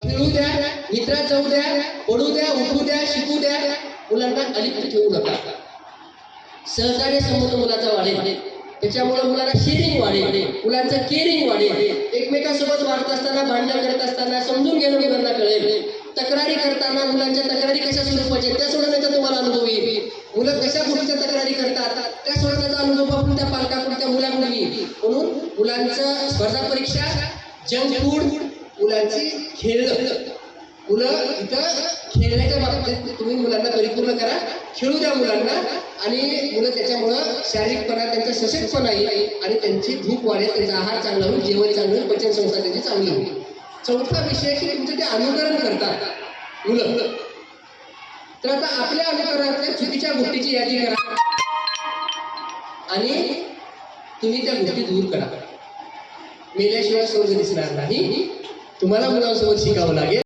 खेळू द्या, मित्रात जाऊ द्या, पडू द्या, उठू द्या, शिकू द्या, मुलांना अलिप्त ठेवू नका. सहकार्य संबंध मुलाचा वाढेल, त्याच्यामुळे मुलांना शेअरिंग वाढेल, मुलांचं केअरिंग वाढेल. एकमेकांसोबत वाढत असताना, भांडण करत असताना समजून घेणं मुलांना कळेल. तक्रारी करताना मुलांच्या तक्रारी कशा स्वरूपाच्या त्या सोडवण्याचा तुम्हाला अनुभव येईल. मुलं कशा गोष्टीच्या तक्रारी करतात त्या सोडवण्याचा अनुभव आपण त्या पालकाकडून त्या मुलांकडून येईल. म्हणून मुलांचं स्पर्धा परीक्षा, जंक फूड, मुलांची खेळणं, मुलं इथं खेळण्याच्या बाबतीत तुम्ही मुलांना परिपूर्ण करा, खेळू द्या मुलांना. आणि मुलं त्याच्यामुळं शारीरिकपणा त्यांचा सशक्तपणा येईल आणि त्यांची भूक वाढेल, त्यांचा आहार चांगला होईल, जेवण चांगलं होईल, पचन संस्था त्यांची चांगली होईल. चौथा विषय की तुमचं ते अनुकरण करतात मुलं. तर आता आपल्या अनुकरणातल्या चुकीच्या गोष्टीची यादी करा आणि तुम्ही त्या गोष्टी दूर करा. मेल्याशिवाय स्वर्ग दिसणार नाही. तुम्हाला मुलांसोबत शिकावं लागेल.